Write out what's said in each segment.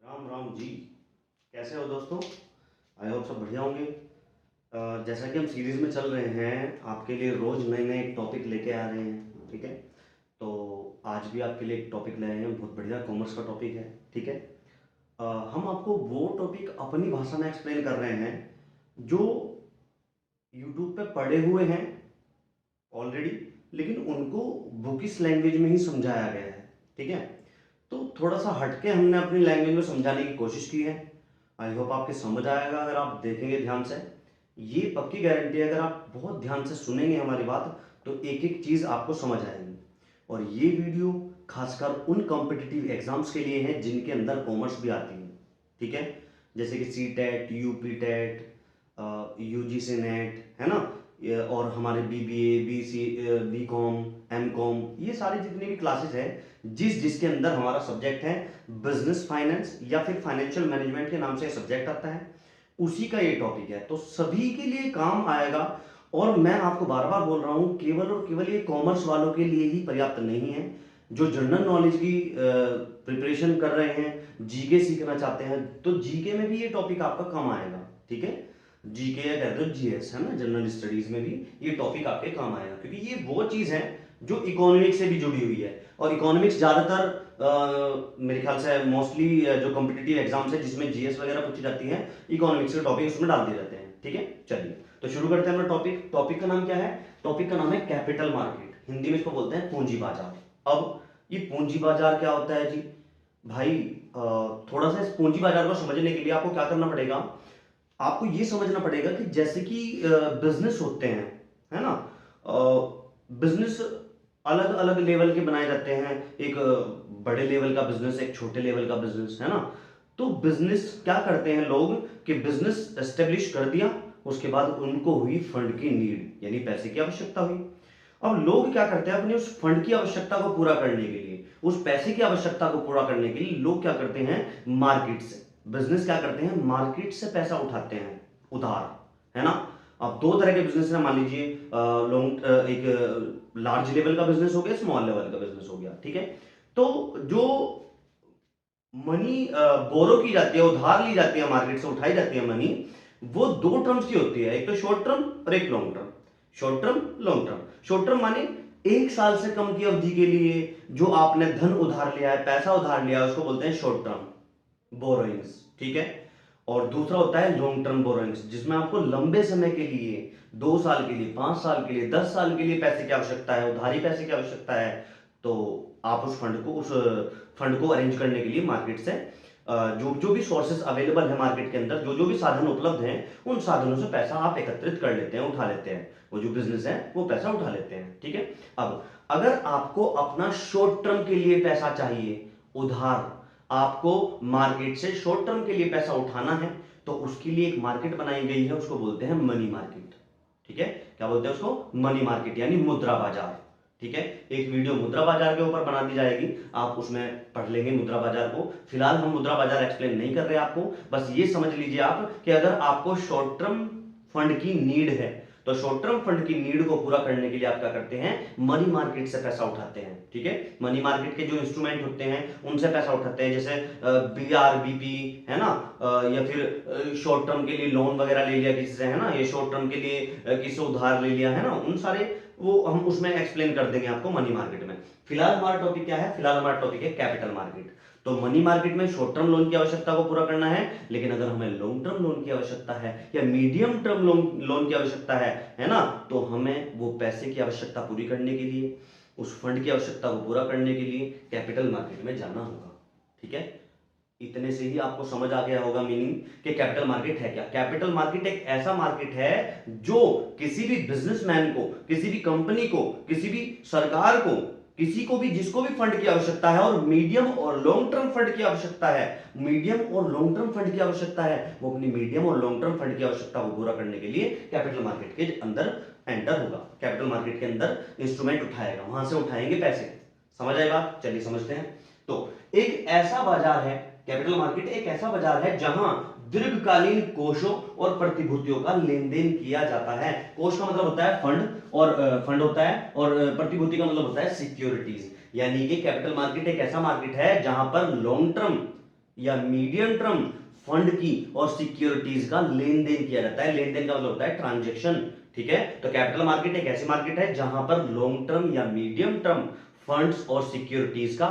राम राम जी। कैसे हो दोस्तों? आई होप सब बढ़िया होंगे। जैसा कि हम सीरीज़ में चल रहे हैं, आपके लिए रोज़ नए नए टॉपिक लेके आ रहे हैं। ठीक है, तो आज भी आपके लिए एक टॉपिक लाए हैं, बहुत बढ़िया कॉमर्स का टॉपिक है। ठीक है, हम आपको वो टॉपिक अपनी भाषा में एक्सप्लेन कर रहे हैं जो यूट्यूब पे पढ़े हुए हैं ऑलरेडी, लेकिन उनको बुकिश लैंग्वेज में ही समझाया गया है। ठीक है, तो थोड़ा सा हटके हमने अपनी लैंग्वेज में समझाने की कोशिश की है। आई होप आपके समझ आएगा अगर आप देखेंगे ध्यान से। ये पक्की गारंटी है, अगर आप बहुत ध्यान से सुनेंगे हमारी बात तो एक एक चीज़ आपको समझ आएगी। और ये वीडियो खासकर उन कॉम्पिटिटिव एग्जाम्स के लिए है जिनके अंदर कॉमर्स भी आती है। ठीक है, जैसे कि C TET, U P TET, U G C NET, है ना, और हमारे B B A, B C, B com, M com, ये सारी जितनी भी क्लासेस है जिसके अंदर हमारा सब्जेक्ट है बिजनेस फाइनेंस या फिर फाइनेंशियल मैनेजमेंट के नाम से सब्जेक्ट आता है, उसी का ये टॉपिक है, तो सभी के लिए काम आएगा। और मैं आपको बार बार बोल रहा हूँ, केवल और केवल ये कॉमर्स वालों के लिए ही पर्याप्त नहीं है। जो जनरल नॉलेज की प्रिपरेशन कर रहे हैं, जीके सीखना चाहते हैं, तो जीके में भी ये टॉपिक आपका काम आएगा। ठीक है, जीके या कहते हो जीएस, है ना, जनरल स्टडीज में भी ये टॉपिक आपके काम आएगा, क्योंकि ये वो चीज़ है जो इकोनॉमिक्स से भी जुड़ी हुई है। और इकोनॉमिक्स ज़्यादातर मेरे ख्याल से मोस्टली जो कॉम्पिटिटिव एग्जाम्स है जिसमें जीएस वगैरह पूछी जाती है, इकोनॉमिक्स के टॉपिक उसमें डाल दिए जाते हैं। ठीक है, चलिए तो शुरू करते हैं अपना टॉपिक। टॉपिक का नाम क्या है? टॉपिक का नाम है कैपिटल मार्केट, हिंदी में इसको बोलते हैं पूंजी बाजार। अब ये पूंजी बाजार क्या होता है जी भाई? थोड़ा सा इस पूंजी बाजार को समझने के लिए आपको क्या करना पड़ेगा, आपको ये समझना पड़ेगा कि जैसे कि बिजनेस होते हैं, है ना, बिजनेस अलग अलग लेवल के बनाए जाते हैं। एक बड़े लेवल का बिजनेस, एक छोटे लेवल का बिजनेस, है ना। तो बिजनेस क्या करते हैं लोग कि बिजनेस एस्टेब्लिश कर दिया, उसके बाद उनको हुई फंड की नीड, यानी पैसे की आवश्यकता हुई। अब लोग क्या करते हैं, अपनी उस फंड की आवश्यकता को पूरा करने के लिए, उस पैसे की आवश्यकता को पूरा करने के लिए लोग क्या करते हैं, मार्केट से, बिजनेस क्या करते हैं, मार्केट से पैसा उठाते हैं उधार, है ना। अब दो तरह के बिजनेस है, मान लीजिए लॉन्ग, एक लार्ज लेवल का बिजनेस हो गया, स्मॉल लेवल का बिजनेस हो गया। ठीक है, तो जो मनी बोरो की जाती है, उधार ली जाती है, मार्केट से उठाई जाती है मनी, वो दो टर्म्स की होती है, एक तो शॉर्ट टर्म और एक long term. Short term, long term. Short term माने एक साल से कम की अवधि के लिए जो आपने धन उधार लिया है, पैसा उधार लिया है, उसको बोलते हैं शॉर्ट टर्म बोरोइंग्स। ठीक है, और दूसरा होता है लॉन्ग टर्म बोरोइंग्स, जिसमें आपको लंबे समय के लिए, 2 साल के लिए, 5 साल के लिए, 10 साल के लिए पैसे की आवश्यकता है, उधारी पैसे की आवश्यकता है। तो आप उस फंड को अरेंज करने के लिए मार्केट से जो जो भी सोर्सेस अवेलेबल है मार्केट के अंदर, जो जो भी साधन उपलब्ध हैं, उन साधनों से पैसा आप एकत्रित कर लेते हैं, उठा लेते हैं। वो जो बिजनेस है वो पैसा उठा लेते हैं। ठीक है, अब अगर आपको अपना शॉर्ट टर्म के लिए पैसा चाहिए उधार, आपको मार्केट से शॉर्ट टर्म के लिए पैसा उठाना है, तो उसके लिए एक मार्केट बनाई गई है, उसको बोलते हैं मनी मार्केट। ठीक है, क्या बोलते हैं उसको? मनी मार्केट, यानी मुद्रा बाजार। ठीक है, एक वीडियो मुद्रा बाजार के ऊपर बना दी जाएगी, आप उसमें पढ़ लेंगे मुद्रा बाजार को। फिलहाल हम मुद्रा बाजार एक्सप्लेन नहीं कर रहे आपको, बस ये समझ लीजिए आप कि अगर आपको शॉर्ट टर्म फंड की नीड है, तो शॉर्ट टर्म फंड की नीड को पूरा करने के लिए आप क्या करते हैं, मनी मार्केट से पैसा उठाते हैं। ठीक है, मनी मार्केट के जो इंस्ट्रूमेंट होते हैं उनसे पैसा उठाते हैं, जैसे बी आर बी पी, है ना, या फिर शॉर्ट टर्म के लिए लोन वगैरह ले लिया किसी से, है ना, ये शॉर्ट टर्म के लिए किसी से उधार ले लिया, है ना, उन सारे वो हम उसमें एक्सप्लेन कर देंगे आपको मनी मार्केट में। फिलहाल हमारा टॉपिक क्या है? फिलहाल हमारा टॉपिक है कैपिटल मार्केट। तो मनी मार्केट में शॉर्ट टर्म लोन की आवश्यकता को पूरा करना है, लेकिन अगर हमें लॉन्ग टर्म लोन की आवश्यकता है या मीडियम टर्म लोन की आवश्यकता है ना, तो हमें वो पैसे की आवश्यकता पूरी करने के लिए, उस फंड की आवश्यकता को पूरा करने के लिए कैपिटल मार्केट में जाना होगा। ठीक है, इतने से ही आपको समझ आ गया होगा मीनिंग कि कैपिटल मार्केट है क्या। कैपिटल मार्केट एक ऐसा मार्केट है जो किसी भी बिजनेसमैन को, किसी भी कंपनी को, किसी भी सरकार को, किसी को भी, जिसको भी फंड की आवश्यकता है और मीडियम और लॉन्ग टर्म फंड की आवश्यकता है, मीडियम और लॉन्ग टर्म फंड की आवश्यकता है, वो अपनी मीडियम और लॉन्ग टर्म फंड की आवश्यकता को पूरा करने के लिए कैपिटल मार्केट के अंदर एंटर होगा, कैपिटल मार्केट के अंदर इंस्ट्रूमेंट उठाएगा, वहां से उठाएंगे पैसे। समझ आए बात? चलिए समझते हैं। तो एक ऐसा बाजार है, कैपिटल मार्केट एक ऐसा बाजार है जहां दीर्घकालीन कोषों और प्रतिभूतियों का लेन देन किया जाता है। कोष का मतलब होता है फंड, और फंड होता है, और प्रतिभूति का मतलब होता है सिक्योरिटीज। यानी कि कैपिटल मार्केट एक ऐसा मार्केट है जहां पर लॉन्ग टर्म या मीडियम टर्म फंड की और सिक्योरिटीज का लेन देन किया जाता है। लेन देन का मतलब होता है ट्रांजेक्शन, ठीक है। तो कैपिटल मार्केट एक ऐसी मार्केट है जहां पर लॉन्ग टर्म या मीडियम टर्म फंड्स और सिक्योरिटीज का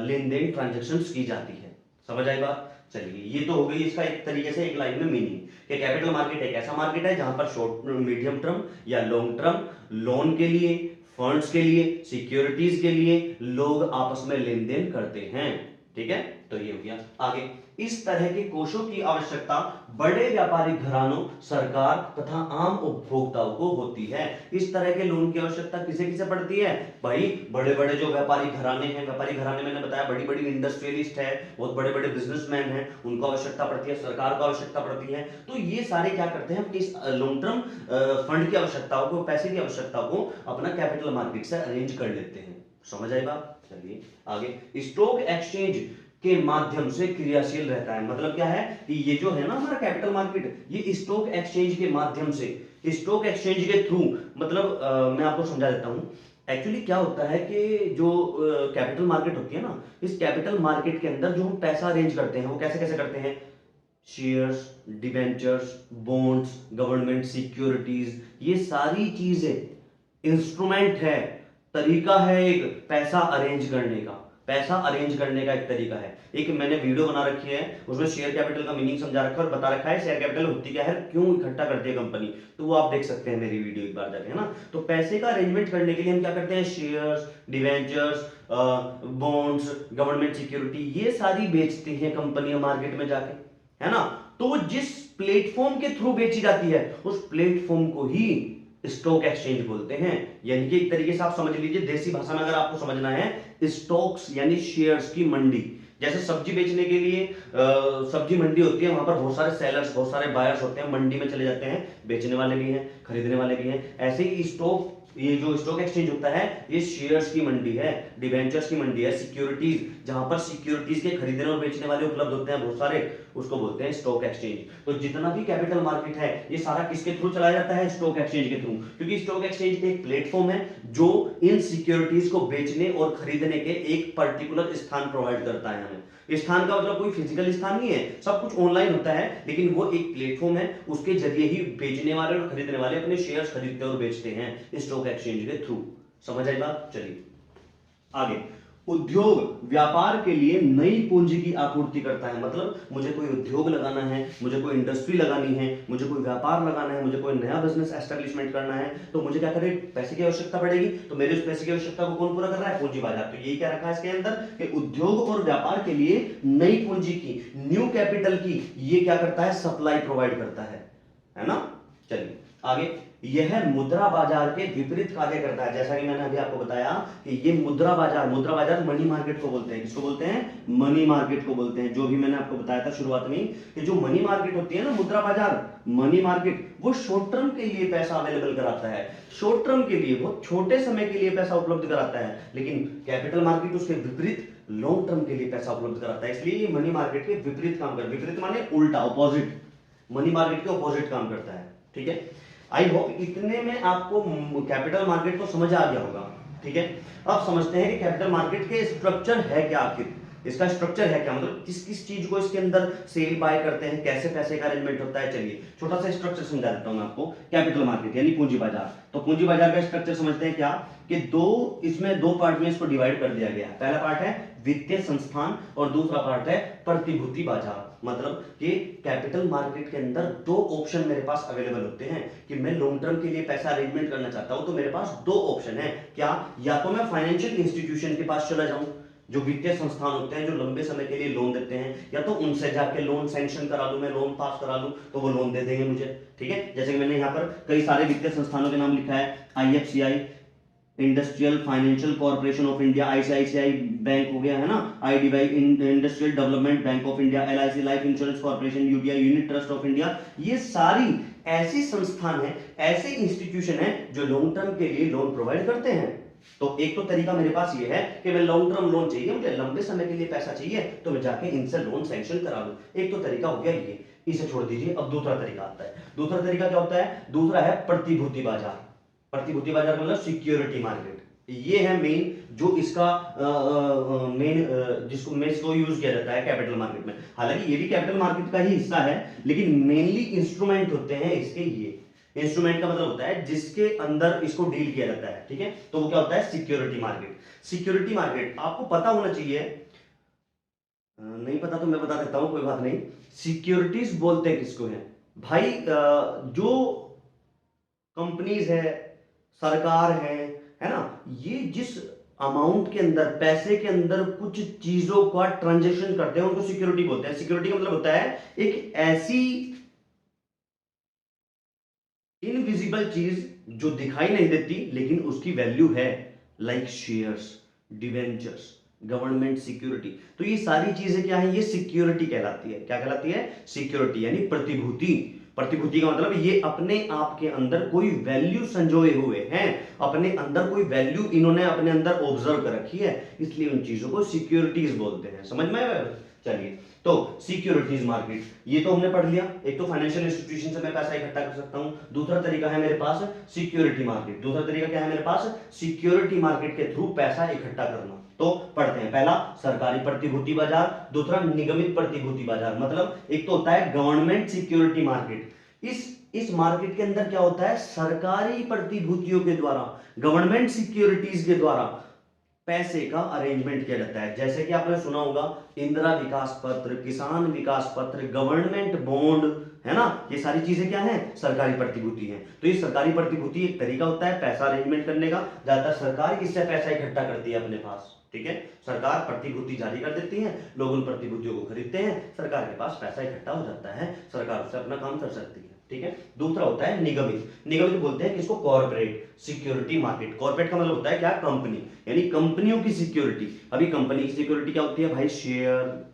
लेन देन ट्रांजेक्शन की जाती है। समझ आई बात? चलिए, ये तो हो गई इसका एक तरीके से एक लाइन में मीनिंग कि कैपिटल मार्केट एक ऐसा मार्केट है जहां पर शॉर्ट मीडियम टर्म या लॉन्ग टर्म लोन के लिए, फंड्स के लिए, सिक्योरिटीज के लिए लोग आपस में लेन देन करते हैं, ठीक है। तो ये हो गया। आगे, इस तरह के कोषों की आवश्यकता बड़े व्यापारिक घरानों, सरकार तथा आम उपभोक्ताओं को होती है। इस तरह के लोन की आवश्यकता किसे किसे पड़ती है भाई? बड़े बड़े जो व्यापारी घराने हैं, व्यापारी घराने मैंने बताया बड़ी बड़ी इंडस्ट्रियलिस्ट है, बहुत बड़े बड़े बिजनेसमैन हैं, उनको आवश्यकता पड़ती है, सरकार को आवश्यकता पड़ती है। तो ये सारे क्या करते हैं, इस लॉन्ग टर्म फंड की आवश्यकताओं को, पैसे की आवश्यकता को अपना कैपिटल मार्केट से अरेंज कर लेते हैं। समझ आई बात? चलिए आगे, स्टॉक एक्सचेंज के माध्यम से क्रियाशील रहता है। मतलब क्या है कि ये जो है ना हमारा कैपिटल मार्केट, ये स्टॉक एक्सचेंज के माध्यम से, स्टॉक एक्सचेंज के थ्रू, मतलब मैं आपको समझा देता हूं। एक्चुअली क्या होता है कि जो कैपिटल मार्केट होती है ना, इस कैपिटल मार्केट के अंदर जो हम पैसा अरेंज करते हैं वो कैसे कैसे करते हैं? Shares, debentures, bonds, government securities, ये सारी चीजें इंस्ट्रूमेंट है, तरीका है एक पैसा अरेंज करने का। पैसा अरेंज करने का एक तरीका है। एक मैंने वीडियो बना रखी है, उसमें शेयर कैपिटल का मीनिंग समझा रखा है और बता रखा है शेयर कैपिटल होती क्या है, क्यों इकट्ठा करती है कंपनी। तो वो आप देख सकते हैं मेरी वीडियो एक बार जाके, है ना। तो पैसे का अरेंजमेंट करने के लिए हम क्या करते हैं? Shares, debentures, bonds, government security, ये सारी बेचती है कंपनियां मार्केट में जाके, है ना। तो जिस प्लेटफॉर्म के थ्रू बेची जाती है उस प्लेटफॉर्म को ही स्टॉक एक्सचेंज बोलते हैं। यानी कि एक तरीके से आप समझ लीजिए, देसी भाषा में अगर आपको समझना है, स्टॉक्स यानी शेयर्स की मंडी। जैसे सब्जी बेचने के लिए सब्जी मंडी होती है, वहां पर बहुत सारे सेलर्स, बहुत सारे बायर्स होते हैं, मंडी में चले जाते हैं, बेचने वाले भी हैं, खरीदने वाले भी हैं। ऐसे ही स्टॉक, ये जो स्टॉक एक्सचेंज होता है, ये शेयर्स की मंडी है, डिवेंचर्स की मंडी है, सिक्योरिटीज, जहां पर सिक्योरिटीज के खरीदने और बेचने वाले उपलब्ध होते हैं बहुत सारे, उसको बोलते हैं स्टॉक एक्सचेंज। तो जितना भी कैपिटल मार्केट है ये सारा किसके थ्रू चलाया जाता है? स्टॉक एक्सचेंज के थ्रू। क्योंकि स्टॉक एक्सचेंज एक प्लेटफॉर्म है जो इन सिक्योरिटीज को बेचने और खरीदने के एक पर्टिकुलर स्थान प्रोवाइड करता है हमें। स्थान का मतलब कोई फिजिकल स्थान नहीं है, सब कुछ ऑनलाइन होता है, लेकिन वो एक प्लेटफॉर्म है, उसके जरिए ही बेचने वाले और खरीदने वाले अपने शेयर्स खरीदते और बेचते हैं स्टॉक एक्सचेंज के थ्रू। समझ आई बात? चलिए आगे, उद्योग व्यापार के लिए नई पूंजी की आपूर्ति करता है। मतलब मुझे कोई उद्योग लगाना है, मुझे कोई इंडस्ट्री लगानी है, मुझे कोई व्यापार लगाना है, मुझे कोई नया बिजनेस एस्टेब्लिशमेंट करना है, तो मुझे क्या करे? पैसे की आवश्यकता पड़ेगी। तो मेरे उस पैसे की आवश्यकता को कौन पूरा कर रहा है? पूंजी बाजार। तो यही क्या रखा है इसके अंदर कि उद्योग और व्यापार के लिए नई पूंजी की, न्यू कैपिटल की, ये क्या करता है? सप्लाई प्रोवाइड करता है ना। चलिए आगे, यह मुद्रा बाजार के विपरीत कार्य करता है। जैसा कि मैंने अभी आपको बताया कि ये मुद्रा बाजार मनी मार्केट को बोलते हैं। किसको बोलते हैं? मनी मार्केट को बोलते हैं। जो भी मैंने आपको बताया था शुरुआत में कि जो मनी मार्केट होती है ना, मुद्रा बाजार, मनी मार्केट, वो शॉर्ट टर्म के लिए पैसा अवेलेबल कराता है, शॉर्ट टर्म के लिए, बहुत छोटे समय के लिए पैसा उपलब्ध कराता है। लेकिन कैपिटल मार्केट उसके विपरीत लॉन्ग टर्म के लिए पैसा उपलब्ध कराता है। इसलिए ये मनी मार्केट के विपरीत काम करता है। विपरीत माने उल्टा, ऑपोजिट, मनी मार्केट के ऑपोजिट काम करता है, ठीक है। आई होप इतने में आपको कैपिटल मार्केट को समझ आ गया होगा, ठीक है। अब समझते हैं कि कैपिटल मार्केट के स्ट्रक्चर है क्या, आखिर इसका स्ट्रक्चर है क्या, मतलब किस किस चीज को इसके अंदर सेल बाय करते हैं, कैसे पैसे का अरेंजमेंट होता है। चलिए छोटा सा स्ट्रक्चर समझा देता हूं मैं आपको। कैपिटल मार्केट यानी पूंजी बाजार। तो पूंजी बाजार का स्ट्रक्चर समझते हैं क्या कि इसमें दो पार्ट में इसको डिवाइड कर दिया गया है। पहला पार्ट है वित्तीय संस्थान और दूसरा पार्ट है प्रतिभूति बाजार। मतलब कि कैपिटल मार्केट के अंदर दो ऑप्शन मेरे पास अवेलेबल होते हैं कि मैं लॉन्ग टर्म के लिए पैसा अरेंजमेंट करना चाहता हूं, तो मेरे पास दो ऑप्शन है। क्या? या तो मैं फाइनेंशियल इंस्टीट्यूशन के पास चला जाऊं, जो वित्तीय संस्थान होते हैं जो लंबे समय के लिए लोन देते हैं, या तो उनसे जाके लोन सैंक्शन करा लूं, मैं लोन पास करा लूं तो वो लोन दे देंगे मुझे, ठीक है। जैसे कि मैंने यहाँ पर कई सारे वित्तीय संस्थानों के नाम लिखा है, IFCI, industrial financial corporation of India, ICICI bank हो गया, है ना, IDBI, industrial development bank of India, LIC life insurance corporation, UTI unit trust of India. ये सारी ऐसी संस्थान है, ऐसे इंस्टीट्यूशन है जो लॉन्ग टर्म के लिए लोन प्रोवाइड करते हैं। तो एक तो तरीका मेरे पास ये है कि मैं लॉन्ग टर्म लोन चाहिए, मुझे लंबे समय के लिए पैसा चाहिए, तो मैं जाके इनसे लोन सैंक्शन करा लूं। एक तो तरीका हो गया ये, इसे छोड़ दीजिए। अब दूसरा तरीका आता है। दूसरा तरीका क्या होता है? दूसरा है प्रतिभूति बाजार। प्रतिभूति बाजार मतलब सिक्योरिटी मार्केट, ये है मेन जो इसका मेन जिसको मैं इसको यूज किया जाता है कैपिटल मार्केट में। हालांकि ये भी कैपिटल मार्केट का ही हिस्सा है, लेकिन मेनली इंस्ट्रूमेंट होते हैं इसके ये। इंस्ट्रूमेंट का मतलब होता है जिसके अंदर इसको डील किया जाता है, ठीक है। तो वो क्या होता है, सिक्योरिटी मार्केट। सिक्योरिटी मार्केट आपको पता होना चाहिए, नहीं पता तो मैं बता देता हूं, कोई बात नहीं। सिक्योरिटीज बोलते हैं किसको है भाई, जो कंपनीज है, सरकार है ना, ये जिस अमाउंट के अंदर, पैसे के अंदर कुछ चीजों का ट्रांजेक्शन करते हैं उनको सिक्योरिटी बोलते हैं। सिक्योरिटी का मतलब होता है एक ऐसी इनविजिबल चीज जो दिखाई नहीं देती लेकिन उसकी वैल्यू है, like shares, debentures, government security. तो ये सारी चीजें क्या है, ये सिक्योरिटी कहलाती है। क्या कहलाती है, सिक्योरिटी, यानी प्रतिभूति। प्रतिभूति का मतलब ये अपने आप के अंदर कोई वैल्यू संजोए हुए हैं, अपने अंदर कोई वैल्यू इन्होंने अपने अंदर ऑब्जर्व कर रखी है, इसलिए उन चीजों को सिक्योरिटीज बोलते हैं। समझ में आया? चलिए, तो सिक्योरिटीज मार्केट ये तो हमने पढ़ लिया। एक तो फाइनेंशियल इंस्टीट्यूशन से मैं पैसा इकट्ठा कर सकता हूं, दूसरा तरीका है मेरे पास सिक्योरिटी मार्केट। दूसरा तरीका क्या है मेरे पास, सिक्योरिटी मार्केट के थ्रू पैसा इकट्ठा करना। तो पढ़ते हैं, पहला सरकारी प्रतिभूति बाजार, दूसरा निगमित प्रतिभूति बाजार। मतलब एक तो होता है गवर्नमेंट सिक्योरिटी मार्केट। इस मार्केट के अंदर क्या होता है, सरकारी प्रतिभूतियों के द्वारा, गवर्नमेंट सिक्योरिटीज के द्वारा पैसे का अरेंजमेंट किया जाता है। जैसे कि आपने सुना होगा इंदिरा विकास पत्र, किसान विकास पत्र, गवर्नमेंट बॉन्ड, है ना, ये सारी चीजें क्या है, सरकारी प्रतिभूति है। तो ये सरकारी प्रतिभूति एक तरीका होता है पैसा अरेंजमेंट करने का। ज्यादातर सरकार इससे पैसा इकट्ठा करती है अपने पास, ठीक है। सरकार प्रतिभूति जारी कर देती है, लोग उन प्रतिभूतियों को खरीदते हैं, सरकार के पास पैसा इकट्ठा हो जाता है, सरकार उससे अपना काम कर सकती है, ठीक है। दूसरा होता है निगमित। निगमित बोलते हैं किसको, कॉर्पोरेट सिक्योरिटी मार्केट। कॉर्पोरेट का मतलब होता है क्या, कंपनी, यानी कंपनियों की सिक्योरिटी। अभी कंपनी की सिक्योरिटी क्या होती है भाई, शेयर,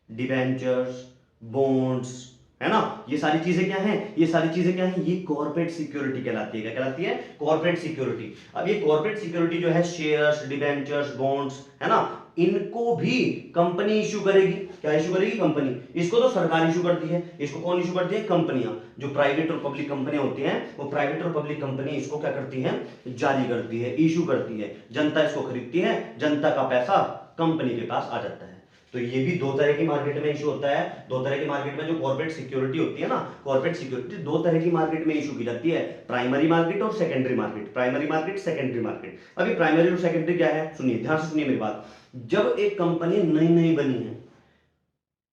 डिवेंचर्स, बॉन्ड्स, है ना, ये सारी चीजें क्या हैं, ये सारी चीजें क्या हैं, ये कॉर्पोरेट सिक्योरिटी कहलाती है। क्या कहलाती है, कॉर्पोरेट सिक्योरिटी। अब ये कॉर्पोरेट सिक्योरिटी जो है, शेयर्स, डिवेंचर्स, बॉन्ड्स, है ना, इनको भी कंपनी इशू करेगी। क्या इशू करेगी, कंपनी। इसको तो सरकार इशू करती है, इसको कौन इशू करती है, कंपनियां। जो प्राइवेट और पब्लिक कंपनियां होती हैं, वो प्राइवेट और पब्लिक कंपनी इसको क्या करती है, जारी करती है, इशू करती है। जनता इसको खरीदती है, जनता का पैसा कंपनी के पास आ जाता है। तो ये भी दो तरह की मार्केट में इशू होता है। दो तरह की मार्केट में जो कॉर्पोरेट सिक्योरिटी होती है ना, कॉर्पोरेट सिक्योरिटी दो तरह की मार्केट में इशू की जाती है, प्राइमरी मार्केट और secondary market. Primary market, secondary market. अभी प्राइमरी और सेकेंडरी क्या है, सुनिए, ध्यान से सुनिए मेरी बात। जब एक कंपनी नई नई बनी है,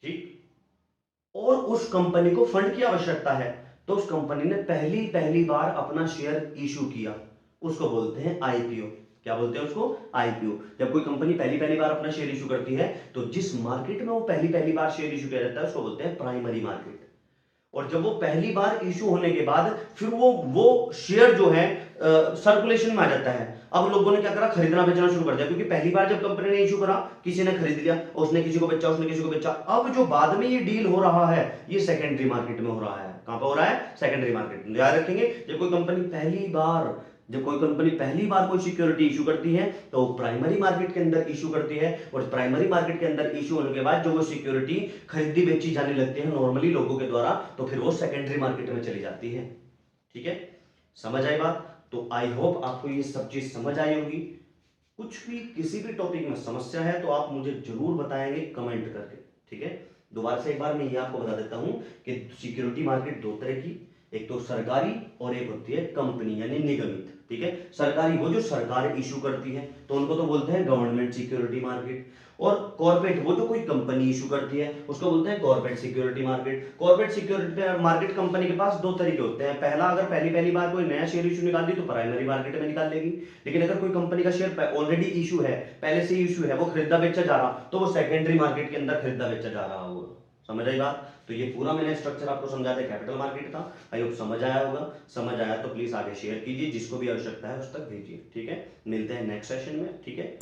ठीक, और उस कंपनी को फंड की आवश्यकता है, तो उस कंपनी ने पहली बार अपना शेयर इशू किया, उसको बोलते हैं आईपीओ। क्या बोलते हैं उसको, आईपीओ। जब कोई कंपनी पहली बार अपना शेयर इशू करती है, तो जिस मार्केट में वो पहली बार शेयर इशू किया जाता है उसको बोलते हैं प्राइमरी मार्केट। और जब वो पहली बार इशू होने के बाद फिर वो शेयर जो है सर्कुलेशन में आ जाता है। अब लोगों ने क्या करा, खरीदना बेचना शुरू कर दिया, क्योंकि पहली बार जब कंपनी ने इशू करा, किसी ने खरीद लिया, उसने किसी को बेचा, उसने किसी को बेचा। अब जो बाद में ये डील हो रहा है, ये सेकेंडरी मार्केट में हो रहा है। कहां पर हो रहा है, सेकेंडरी मार्केट में। याद रखेंगे, जब कोई कंपनी पहली बार कोई सिक्योरिटी इशू करती है, तो प्राइमरी मार्केट के अंदर इशू करती है, और प्राइमरी मार्केट के अंदर इशू होने के बाद जो वो सिक्योरिटी खरीदी बेची जाने लगती है नॉर्मली लोगों के द्वारा, तो फिर वो सेकेंडरी मार्केट में चली जाती है। ठीक है, समझ आई बात? तो आई होप आपको ये सब चीज समझ आई होगी। कुछ भी किसी भी टॉपिक में समस्या है तो आप मुझे जरूर बताएंगे कमेंट करके, ठीक है। दोबारा से एक बार मैं ये आपको बता देता हूं कि सिक्योरिटी मार्केट दो तरह की, एक तो सरकारी और एक होती है कंपनी यानी निगमित, ठीक है। सरकारी वो जो सरकार इशू करती है, तो उनको तो बोलते हैं गवर्नमेंट सिक्योरिटी मार्केट। और कॉर्पोरेट वो जो कोई कंपनी इशू करती है, उसको बोलते हैं corporate security market. Corporate security market company के पास दो तरीके होते हैं। पहला, अगर पहली बार कोई नया शेयर इशू निकाल दी तो प्राइमरी मार्केट में निकाल लेगी। लेकिन अगर कोई कंपनी का शेयर ऑलरेडी इशू है, पहले से इशू है, वो खरीदा बेचा जा रहा, तो वो सेकेंडरी मार्केट के अंदर खरीदा बेचा जा रहा होगा। समझ आई बात? तो ये पूरा मैंने स्ट्रक्चर आपको समझा दिया कैपिटल मार्केट का। आई होप समझ आया होगा। समझ आया तो प्लीज आगे शेयर कीजिए, जिसको भी आवश्यकता है उस तक भेजिए, ठीक है। मिलते हैं नेक्स्ट सेशन में, ठीक है।